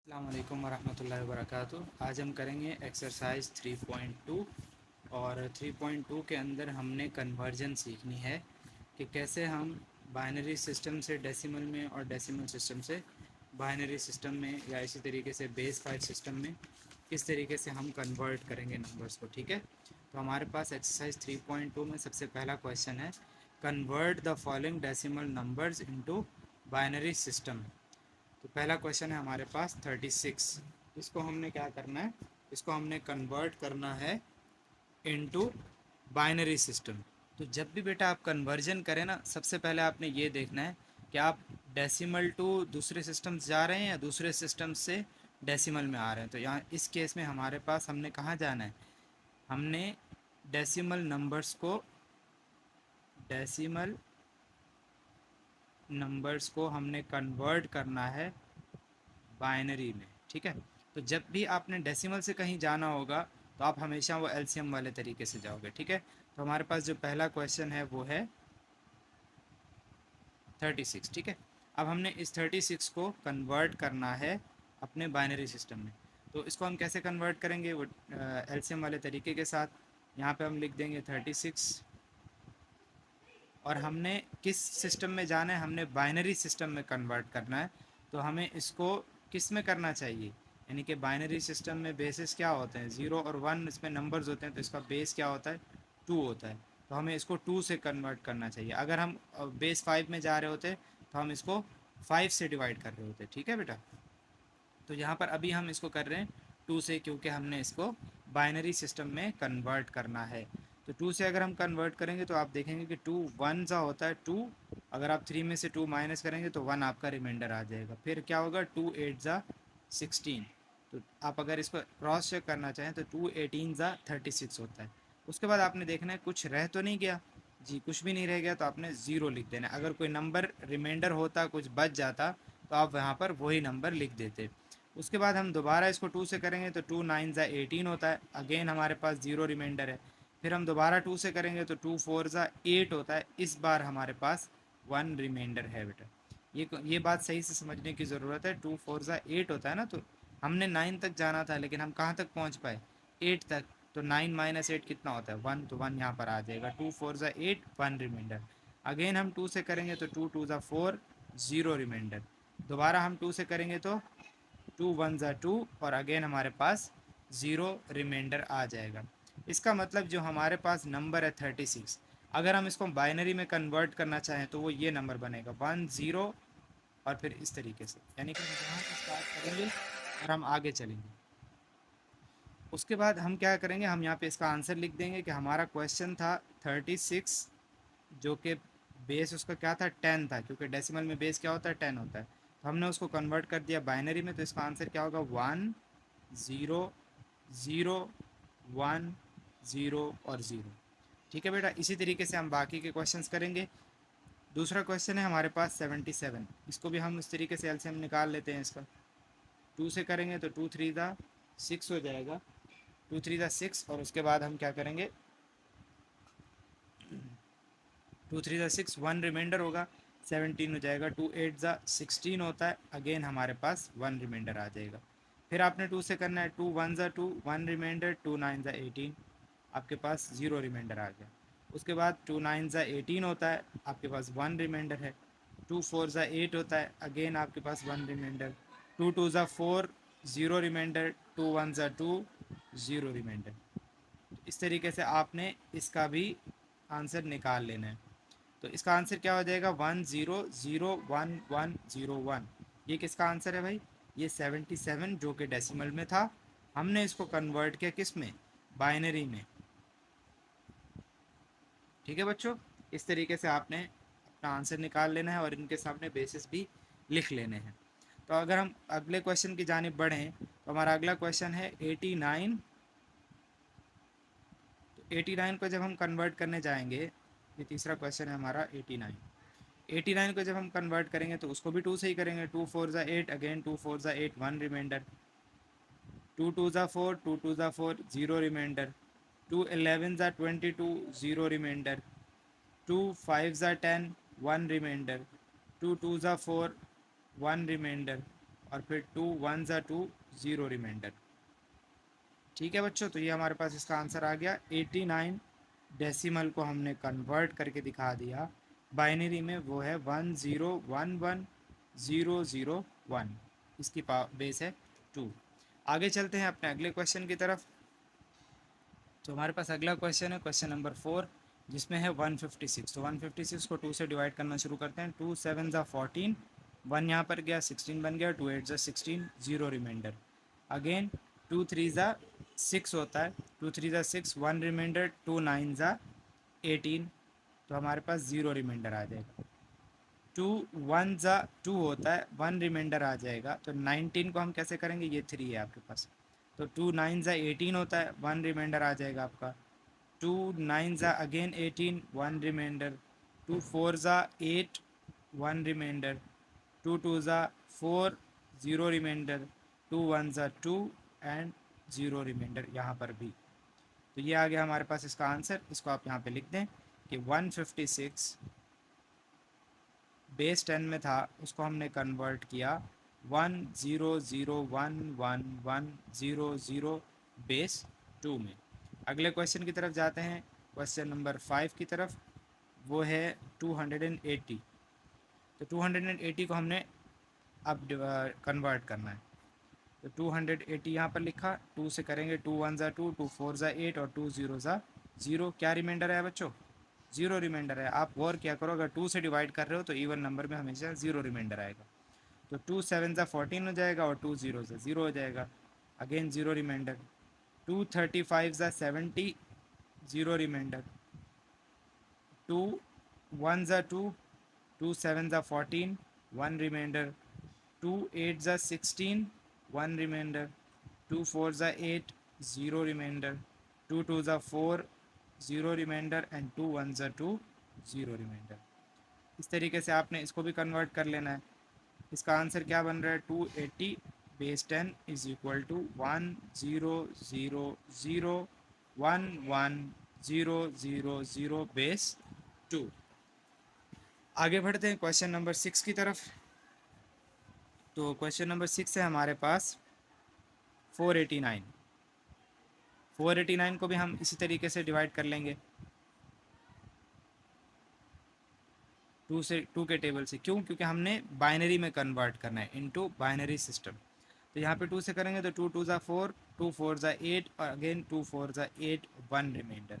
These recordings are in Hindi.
अस्सलाम वालेकुम वरहमतुल्लाहि वबरकातुहू। आज हम करेंगे एक्सरसाइज 3.2 और 3.2 के अंदर हमने कन्वर्जन सीखनी है कि कैसे हम बाइनरी सिस्टम से डेसिमल में और डेसिमल सिस्टम से बाइनरी सिस्टम में या इसी तरीके से बेस 5 सिस्टम में किस तरीके से हम कन्वर्ट करेंगे नंबर्स को। ठीक है, तो हमारे पास एक्सरसाइज 3.2 में सबसे पहला क्वेश्चन है convert the following decimal numbers into binary system. तो पहला क्वेश्चन है हमारे पास 36। इसको हमने क्या करना है, इसको हमने कन्वर्ट करना है इनटू बाइनरी सिस्टम। तो जब भी बेटा आप कन्वर्जन करें ना, सबसे पहले आपने ये देखना है कि आप डेसिमल टू दूसरे सिस्टम से जा रहे हैं या दूसरे सिस्टम से डेसिमल में आ रहे हैं। तो यहाँ इस केस में हमारे पास हमने कहाँ जाना है, हमने डेसिमल नंबर्स को डेसिमल नंबर्स को हमने कन्वर्ट करना है बाइनरी में। ठीक है, तो जब भी आपने डेसिमल से कहीं जाना होगा तो आप हमेशा वो एलसीएम वाले तरीके से जाओगे। ठीक है, तो हमारे पास जो पहला क्वेश्चन है वो है 36। ठीक है, अब हमने इस 36 को कन्वर्ट करना है अपने बाइनरी सिस्टम में। तो इसको हम कैसे कन्वर्ट करेंगे, वो एलसीएम वाले तरीके के साथ। यहाँ पे हम लिख देंगे 36 और हमने किस सिस्टम में जाना है, हमने बाइनरी सिस्टम में कन्वर्ट करना है। तो हमें इसको किस में करना चाहिए, यानी कि बाइनरी सिस्टम में बेसिस क्या होते हैं, 0 और 1 इसमें नंबर्स होते हैं, तो इसका बेस क्या होता है, 2 होता है। तो हमें इसको 2 से कन्वर्ट करना चाहिए। अगर हम बेस 5 में जा रहे होते तो हम इसको 5 से डिवाइड कर रहे होते। ठीक है बेटा, तो यहाँ पर अभी हम इसको कर रहे हैं 2 से, क्योंकि हमने इसको बाइनरी सिस्टम में कन्वर्ट करना है। तो 2 से अगर हम कन्वर्ट करेंगे तो आप देखेंगे कि 2 1 सा होता है 2। अगर आप 3 में से 2 माइनस करेंगे तो 1 आपका रिमाइंडर आ जाएगा। फिर क्या होगा, 2 8 ज़ा 16। तो आप अगर इसको क्रॉस चेक करना चाहें तो 2 18 ज़ा 36 होता है। उसके बाद आपने देखना है कुछ रह तो नहीं गया जी, कुछ भी नहीं रह गया तो आपने ज़ीरो लिख देना है। अगर कोई नंबर रिमाइंडर होता, कुछ बच जाता, तो आप वहाँ पर वही नंबर लिख देते। उसके बाद हम दोबारा इसको 2 से करेंगे तो 2 9 ज़ा 18 होता है। अगेन हमारे पास ज़ीरो रिमाइंडर है। फिर हम दोबारा 2 से करेंगे तो 2 4 ज़ा 8 होता है। इस बार हमारे पास 1 रिमाइंडर है बेटा। ये बात सही से समझने की ज़रूरत है। 2 4 ज़ा 8 होता है ना, तो हमने 9 तक जाना था लेकिन हम कहाँ तक पहुँच पाए, 8 तक। तो 9 माइनस 8 कितना होता है, 1। तो 1 यहाँ पर आ जाएगा। 2 4 ज़ा 8, 1 रिमाइंडर। अगेन हम 2 से करेंगे तो 2 2 ज़ा 4, ज़ीरो रिमाइंडर। दोबारा हम 2 से करेंगे तो 2 1 ज़ा 2 और अगेन हमारे पास ज़ीरो रिमाइंडर आ जाएगा। इसका मतलब जो हमारे पास नंबर है 36, अगर हम इसको बाइनरी में कन्वर्ट करना चाहें तो वो ये नंबर बनेगा 1 0 और फिर इस तरीके से, यानी कि हम यहाँ से स्टार्ट करेंगे और हम आगे चलेंगे। उसके बाद हम क्या करेंगे, हम यहाँ पे इसका आंसर लिख देंगे कि हमारा क्वेश्चन था 36, जो कि बेस उसका क्या था, 10 था, क्योंकि डेसिमल में बेस क्या होता है, 10 होता है। तो हमने उसको कन्वर्ट कर दिया बाइनरी में, तो इसका आंसर क्या होगा, 1 0 0 1 0 और 0। ठीक है बेटा, इसी तरीके से हम बाकी के क्वेश्चंस करेंगे। दूसरा क्वेश्चन है हमारे पास 77। इसको भी हम इस तरीके से एलसीएम निकाल लेते हैं इसका। 2 से करेंगे तो 2 3 ज़ा 6 हो जाएगा, 2 3 ज़ा 6। और उसके बाद हम क्या करेंगे, 2 3 ज़ा 6, 1 रिमाइंडर होगा, 17 हो जाएगा। 2 8 ज़ा 16 होता है। अगेन हमारे पास 1 रिमाइंडर आ जाएगा। फिर आपने 2 से करना है, 2 1 ज़ा 2, 1 रिमाइंडर। 2 9 ज़ा 18, आपके पास ज़ीरो रिमाइंडर आ गया। उसके बाद 2 9 ज़ा 18 होता है, आपके पास 1 रिमाइंडर है। 2 4 ज़ा 8 होता है, अगेन आपके पास 1 रिमाइंडर। 2 2 ज़ा 4, ज़ीरो रिमाइंडर। 2 1 ज़ा 2, ज़ीरो रिमाइंडर। इस तरीके से आपने इसका भी आंसर निकाल लेना है। तो इसका आंसर क्या हो जाएगा, 1 0 0 1 1 0 1। ये किसका आंसर है भाई, ये 77, जो कि डेसिमल में था। हमने इसको कन्वर्ट किया किस में, बाइनरी में। ठीक है बच्चों, इस तरीके से आपने अपना आंसर निकाल लेना है और इनके सामने बेसिस भी लिख लेने हैं। तो अगर हम अगले क्वेश्चन की जानिब बढ़ें तो हमारा अगला क्वेश्चन है 89। तो 89 को जब हम कन्वर्ट करने जाएंगे, ये तीसरा क्वेश्चन है हमारा 89। 89 को जब हम कन्वर्ट करेंगे तो उसको भी 2 से ही करेंगे। 2 4 ज़ा 8, अगेन 2 4 ज़ा 8, 1 रिमाइंडर। 2 2 ज़ा 4, 2 2 ज़ा 4, ज़ीरो रिमाइंडर। 2 11 ज़ा 22, ज़ीरो रिमाइंडर। 2 5 ज़ा 10, 1 रिमाइंडर। 2 2 ज़ा 4, 1 रिमाइंडर। और फिर 2 1 ज़ा 2, 0 रिमाइंडर। ठीक है बच्चों, तो ये हमारे पास इसका आंसर आ गया। 89 डेसिमल को हमने कन्वर्ट करके दिखा दिया बाइनरी में, वो है 1011 001। इसकी बेस है 2। आगे चलते हैं अपने अगले क्वेश्चन की तरफ। तो हमारे पास अगला क्वेश्चन है क्वेश्चन नंबर 4, जिसमें है 156। तो 156 को 2 से डिवाइड करना शुरू करते हैं। 2 7 ज़ा 14, 1 यहाँ पर गया, 16 बन गया, 2 8 ज़ा 16, 0 रिमाइंडर। अगेन 2 3 ज़ा 6 होता है, 2 3 ज़ा 6, 1 रिमाइंडर, 2 9 ज़ा 18, तो हमारे पास 0 रिमाइंडर आ जाएगा। 2 1 ज़ा 2 होता है, 1 रिमाइंडर आ जाएगा। तो 19 को हम कैसे करेंगे, ये 3 है आपके पास, तो 2 9 ज़ा 18 होता है, 1 रिमाइंडर आ जाएगा आपका। 2 9 ज़ा अगेन 18, 1 रिमाइंडर। 2 4 ज़ा 8, 1 रिमाइंडर। 2 2 ज़ा 4, 0 रिमाइंडर। 2 1 ज़ा 2 एंड 0 रिमाइंडर यहाँ पर भी। तो ये आ गया हमारे पास इसका आंसर। इसको आप यहाँ पे लिख दें कि 156 बेस 10 में था, उसको हमने कन्वर्ट किया 10011100 बेस 2 में। अगले क्वेश्चन की तरफ जाते हैं, क्वेश्चन नंबर 5 की तरफ, वो है 280। तो 280 को हमने अब कन्वर्ट करना है। तो 280 यहाँ पर लिखा, 2 से करेंगे, 2 1 ज़ा 2, 2 4 ज़ा 8 और 2 0 ज़ा 0। क्या रिमाइंडर है बच्चों, 0 रिमाइंडर है। आप गौर क्या करो, अगर 2 से डिवाइड कर रहे हो तो इवन नंबर में हमेशा 0 रिमाइंडर आएगा। तो 2 7 ज़ा 14 हो जाएगा और 2 0 ज़ा 0 हो जाएगा, अगेन 0 रिमाइंडर। 2 35 ज़ा 70, 0 रिमाइंडर। 2 1 ज़ा 2, 2 7 ज़ा 14, 1 रिमाइंडर। 2 8 ज़ा 16, 1 रिमाइंडर। 2 4 ज़ा 8, 0 रिमाइंडर। 2 2 ज़ा 4, 0 रिमाइंडर एंड 2 1 ज़ा 2, 0 रिमाइंडर। इस तरीके से आपने इसको भी कन्वर्ट कर लेना है। इसका आंसर क्या बन रहा है, 280 base 10 is equal to 10001100 base 2। आगे बढ़ते हैं क्वेश्चन नंबर 6 की तरफ। तो क्वेश्चन नंबर 6 है हमारे पास 489। 489 को भी हम इसी तरीके से डिवाइड कर लेंगे 2 के टेबल से। क्यों, क्योंकि हमने बाइनरी में कन्वर्ट करना है इनटू बाइनरी सिस्टम। तो यहाँ पे 2 से करेंगे तो 2 2 ज़ा 4, 2 4 ज़ा 8 और अगेन 2 4 ज़ा 8, 1 रिमाइंडर।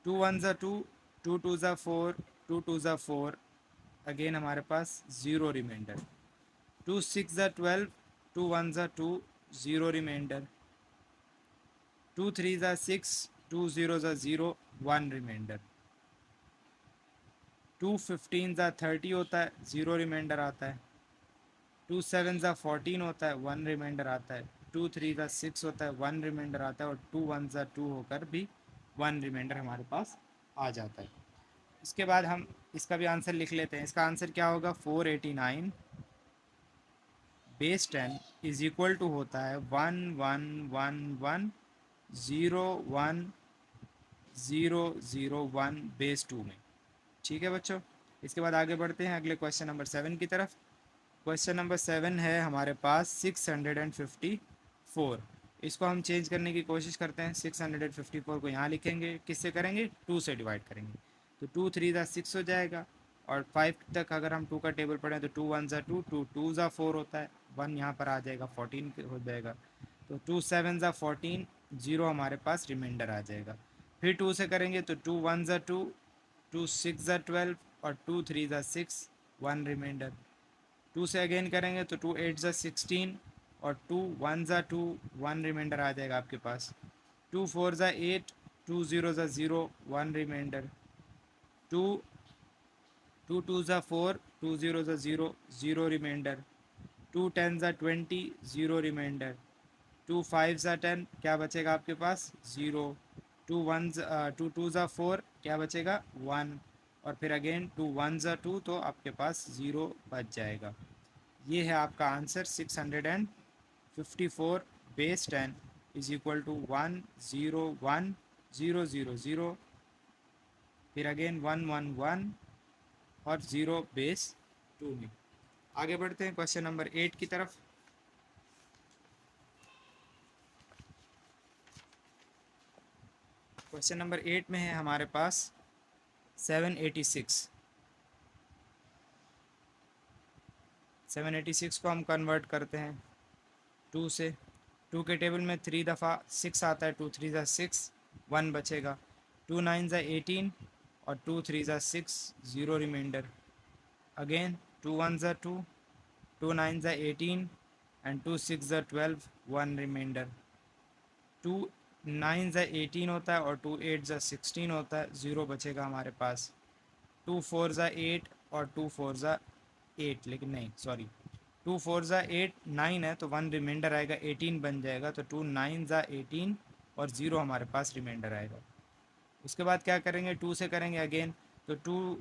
2 1 ज़ा 2, 2 2 ज़ा 4, 2 2 ज़ा 4, अगेन हमारे पास 0 रिमाइंडर। 2 6 ज़ा 12, 2 1 ज़ा 2, 0 रिमाइंडर। 2 3 ज़ा 6, 2 0 ज़ा 0, 1 रिमाइंडर। 2 15 ज़ा 30 होता है, 0 रिमाइंडर आता है। 2 7 ज़ा 14 होता है, 1 रिमाइंडर आता है। 2 3 ज़ा 6 होता है, 1 रिमाइंडर आता है। और 2 1 ज़ा 2 होकर भी 1 रिमाइंडर हमारे पास आ जाता है। इसके बाद हम इसका भी आंसर लिख लेते हैं। इसका आंसर क्या होगा, 489 बेस 10 इज इक्वल टू होता है 111101 बेस 2 में। ठीक है बच्चों, इसके बाद आगे बढ़ते हैं अगले क्वेश्चन नंबर 7 की तरफ। क्वेश्चन नंबर 7 है हमारे पास 654। इसको हम चेंज करने की कोशिश करते हैं। 654 को यहाँ लिखेंगे, किससे करेंगे, 2 से डिवाइड करेंगे। तो 2 3 ज़ा 6 हो जाएगा और 5 तक अगर हम 2 का टेबल पढ़ें तो 2 1 ज़ा 2, 2 2 ज़ा 4 होता है, 1 यहाँ पर आ जाएगा, 14 हो जाएगा। तो 2 7 ज़ा 14, 0 हमारे पास रिमाइंडर आ जाएगा। फिर 2 से करेंगे तो 2 1 ज़ा 2, 2 6 ज़ा 12 और 2 3 ज़ा 6, 1 रिमाइंडर। 2 से अगेन करेंगे तो 2 8 ज़ा 16 और 2 1 ज़ा 2, 1 रिमाइंडर आ जाएगा आपके पास। 2 4 ज़ा 8, 2 0 ज़ा 0, 1 रिमाइंडर। 2 2 2 ज़ा 4, 2 0 ज़ा 0, 0 रिमाइंडर। 2 10 ज़ा 20, 0 रिमाइंडर। 2 5 ज़ा 10, क्या बचेगा आपके पास, 0। 2 1 2 2 ज़ा 4, क्या बचेगा, 1। और फिर अगेन 2 1 ज़ा 2, तो आपके पास 0 बच जाएगा। ये है आपका answer 654 base 10 is equal to 101000, फिर अगेन 111 और 0 बेस 2 में। आगे बढ़ते हैं क्वेश्चन नंबर 8 की तरफ। क्वेश्चन नंबर 8 में है हमारे पास 786। 786 को हम कन्वर्ट करते हैं 2 से। 2 के टेबल में 3 दफ़ा 6 आता है, 2 3 ज़ा 6, 1 बचेगा। 2 9 ज़ा 18 और 2 3 ज़ा 6, 0 रिमाइंडर। अगेन 2 1 ज़ा 2, 2 9 ज़ा 18 एंड 2 6 ज़ा 12, 1 रिमाइंडर। 2 9 ज़ा 18 होता है और 2 8 ज़ा 16 होता है, 0 बचेगा हमारे पास। 2 4 ज़ा 8 और 2 4 ज़ा 8, लेकिन नहीं सॉरी, 2 4 ज़ा 8 9 है तो 1 रिमाइंडर आएगा, 18 बन जाएगा। तो 2 9 ज़ा 18 और 0 हमारे पास रिमाइंडर आएगा। उसके बाद क्या करेंगे, 2 से करेंगे अगेन, तो 2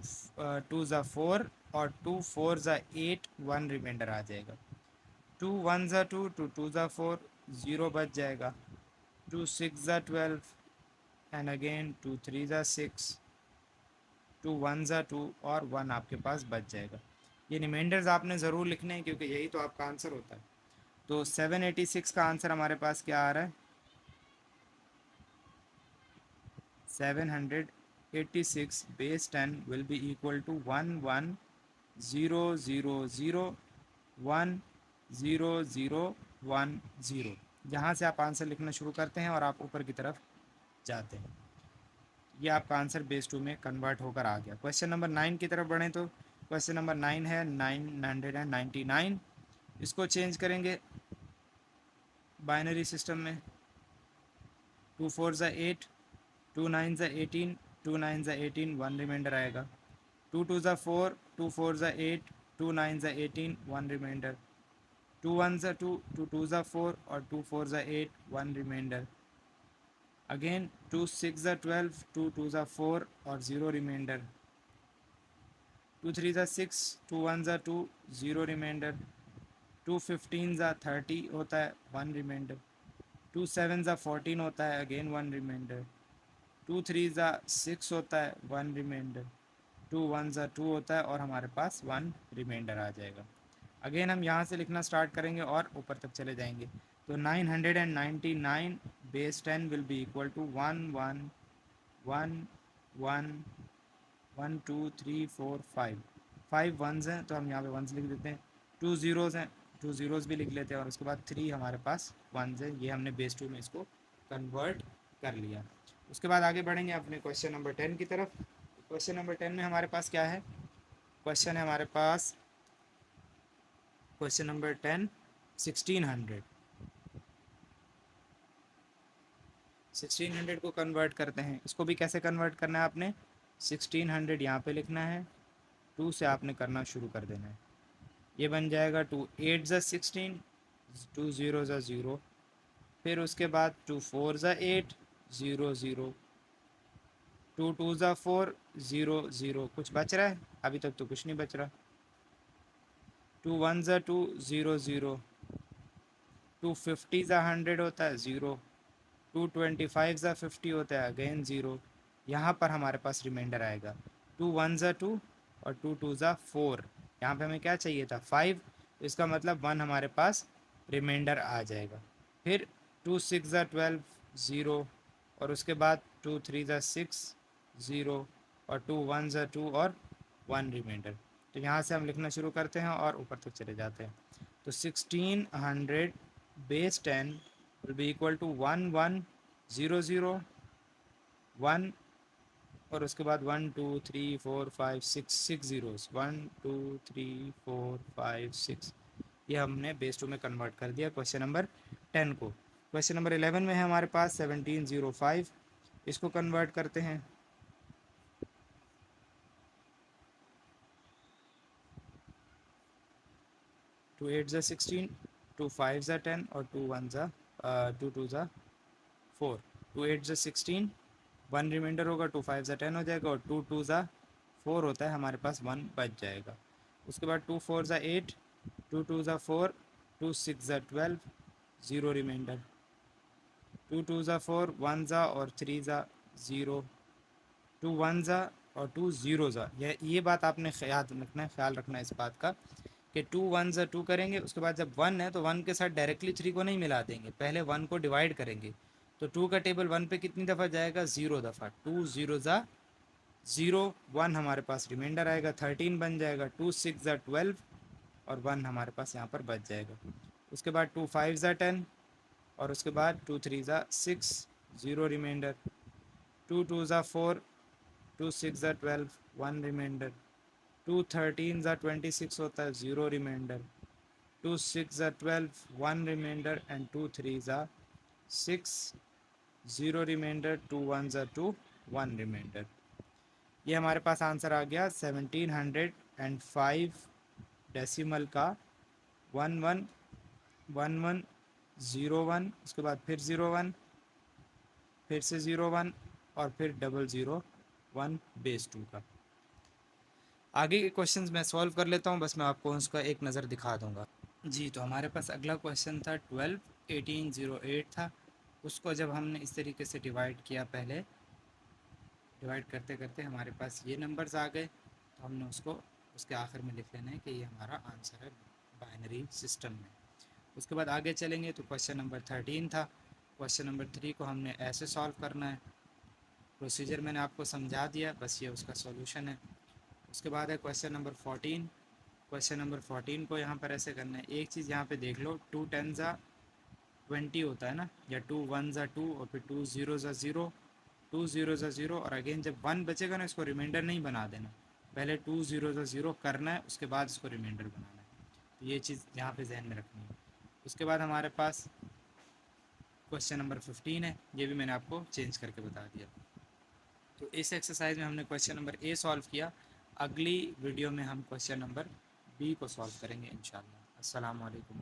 2 ज़ा 4 और 2 4 ज़ा 8, 1 रिमाइंडर आ जाएगा। 2 1 ज़ा 2, 2 2 ज़ा 4, 0 बच जाएगा। 2 6 ज़ा 12 एंड अगेन 2 3 ज़ा 6, 2 1 ज़ा 2 और 1 आपके पास बच जाएगा। ये रिमाइंडर्स आपने ज़रूर लिखने हैं क्योंकि यही तो आपका आंसर होता है। तो 786 का आंसर हमारे पास क्या आ रहा है, 786 base 10 will be equal to 1 1 0 0 0 1 0 0 1 0। यहाँ से आप आंसर लिखना शुरू करते हैं और आप ऊपर की तरफ जाते हैं। ये आपका आंसर बेस 2 में कन्वर्ट होकर आ गया। क्वेश्चन नंबर 9 की तरफ बढ़ें तो क्वेश्चन नंबर 9 है 999। इसको चेंज करेंगे बाइनरी सिस्टम में। 2 4 ज़ा 8, 2 9 ज़ा 18, 2 9 ज़ा 18, 1 रिमाइंडर आएगा। 2 2 ज़ा 4, 2 4 ज़ा 8, 2 9 ज़ा 18, 1 रिमाइंडर। 2 1 ज़ा 2, 2 2 ज़ा 4 और 2 4 ज़ा 8, 1 रिमाइंडर। अगेन 2 6 ज़ा 12, 2 2 ज़ा 4 और 0 रिमाइंडर। 2 3 ज़ा 6, 2 1 ज़ा 2, 0 रिमाइंडर। 2 15 ज़ा 30 होता है, 1 रिमाइंडर। 2 7 ज़ा 14 होता है, अगेन 1 रिमाइंडर। 2 3 ज़ा 6 होता है, 1 रिमाइंडर। 2 1 ज़ा 2 होता है और हमारे पास 1 रिमाइंडर आ जाएगा। अगेन हम यहाँ से लिखना स्टार्ट करेंगे और ऊपर तक चले जाएंगे। तो 999 base 10 will be equal to 1 1 1 1 1 2 3 4 5। 5 once हैं तो हम यहाँ पे वंस लिख देते हैं। 2 ज़ीरोज़ हैं, 2 ज़ीरोज़ भी लिख लेते हैं और उसके बाद 3 हमारे पास वंस है। ये हमने बेस 2 में इसको कन्वर्ट कर लिया। उसके बाद आगे बढ़ेंगे अपने क्वेश्चन नंबर 10 की तरफ। क्वेश्चन नंबर 10 में हमारे पास क्या है, क्वेश्चन है हमारे पास क्वेश्चन नंबर 10 1600। 1600 को कन्वर्ट करते हैं। इसको भी कैसे कन्वर्ट करना है आपने, 1600 यहाँ पे लिखना है, 2 से आपने करना शुरू कर देना है। ये बन जाएगा 2 8 ज़ा 16, 2 0 ज़ा 0, फिर उसके बाद 2 4 ज़ा 8, 0 0, 2 2 ज़ा 4, 0 0। कुछ बच रहा है, अभी तक तो कुछ नहीं बच रहा। 2 1 ज़ा 2, 0 0, 2 50 ज़ा 100 होता है, 0, 2 25 ज़ा 50 होता है, अगेन 0। यहाँ पर हमारे पास रिमाइंडर आएगा 2 1 ज़ा 2 और 2 2 ज़ा 4। यहाँ पे हमें क्या चाहिए था, 5, तो इसका मतलब 1 हमारे पास रिमाइंडर आ जाएगा। फिर 2 6 ज़ा 12, 0, और उसके बाद 2 3 ज़ा 6, 0, और 2 1 ज़ा 2 और 1 रिमाइंडर। तो यहाँ से हम लिखना शुरू करते हैं और ऊपर तक चले जाते हैं। तो 1600 base 10 will be equal to 1 1 0 0 1, और उसके बाद 1 2 3 4 5 6, 6 ज़ीरोज़, 1 2 3 4 5 6। ये हमने बेस 2 में कन्वर्ट कर दिया क्वेश्चन नंबर 10 को। क्वेश्चन नंबर 11 में है हमारे पास 1705। इसको कन्वर्ट करते हैं। टू 8 ज़ा 16, 2 5 ज़ा 10 और 2 1 ज़ा 2 2 ज़ा 4। 2 8 ज़ा 16, 1 रिमाइंडर होगा, 2 5 ज़ा 10 हो जाएगा, और 2 2 ज़ा 4 होता है, हमारे पास 1 बच जाएगा। उसके बाद 2 4 ज़ा 8, 2 2 ज़ा 4, 2 6 ज़ा 12, 0 रिमाइंडर। 2 2 ज़ा 4, 1 ज़ा और 3 ज़ा 0, 2 1 ज़ा और 2 0 ज़ा। ये बात आपने ख्याल रखना है इस बात का कि 2 1 ज़ा 2 करेंगे, उसके बाद जब 1 है तो 1 के साथ डायरेक्टली 3 को नहीं मिला देंगे, पहले 1 को डिवाइड करेंगे। तो 2 का टेबल 1 पे कितनी दफ़ा जाएगा, 0 दफ़ा। 2 0 ज़ा 0, 1 हमारे पास रिमाइंडर आएगा, 13 बन जाएगा। 2 6 ज़ा 12 और 1 हमारे पास यहाँ पर बच जाएगा। उसके बाद 2 5 ज़ा 10 और उसके बाद 2 3 ज़ा 6, 0 रिमाइंडर। 2 2 ज़ा 4, 2 6 ज़ा 12, 1 रिमाइंडर। 2 13 ज़ा 26 होता है, 0 रिमाइंडर। 2 6 ज़ा 12, 1 रिमाइंडर एंड 2 3 ज़ा 6, 0 रिमाइंडर। 2 1 ज़ा 2, 1 रिमाइंडर। ये हमारे पास आंसर आ गया 1705 डेसिमल का 1 1 1 1 0 1, उसके बाद फिर 0 1, फिर से 0 1 और फिर 0 1 बेस 2 का। आगे के क्वेश्चंस मैं सॉल्व कर लेता हूँ, बस मैं आपको उसका एक नज़र दिखा दूँगा। जी, तो हमारे पास अगला क्वेश्चन था 12 1808 था। उसको जब हमने इस तरीके से डिवाइड किया, पहले डिवाइड करते करते हमारे पास ये नंबर्स आ गए, तो हमने उसको उसके आखिर में लिख लेना है कि ये हमारा आंसर है बाइनरी सिस्टम में। उसके बाद आगे चलेंगे तो क्वेश्चन नंबर 13 था। क्वेश्चन नंबर 3 को हमने ऐसे सॉल्व करना है। प्रोसीजर मैंने आपको समझा दिया, बस ये उसका सॉल्यूशन है। उसके बाद है क्वेश्चन नंबर 14। क्वेश्चन नंबर 14 को यहाँ पर ऐसे करना है। एक चीज़ यहाँ पे देख लो, 2 10 ज़ा 20 होता है ना, या 2 1 ज़ा 2 और फिर 2 0 ज़ा 0, 2 0 ज़ा 0 और अगेन जब 1 बचेगा ना, इसको रिमाइंडर नहीं बना देना, पहले 2 0 ज़ा 0 करना है, उसके बाद इसको रिमाइंडर बनाना है। तो ये चीज़ यहाँ पे जहन में रखनी है। उसके बाद हमारे पास क्वेश्चन नंबर 15 है, ये भी मैंने आपको चेंज करके बता दिया। तो इस एक्सरसाइज में हमने क्वेश्चन नंबर ए सॉल्व किया। अगली वीडियो में हम क्वेश्चन नंबर बी को सॉल्व करेंगे इंशाल्लाह। अस्सलाम वालेकुम।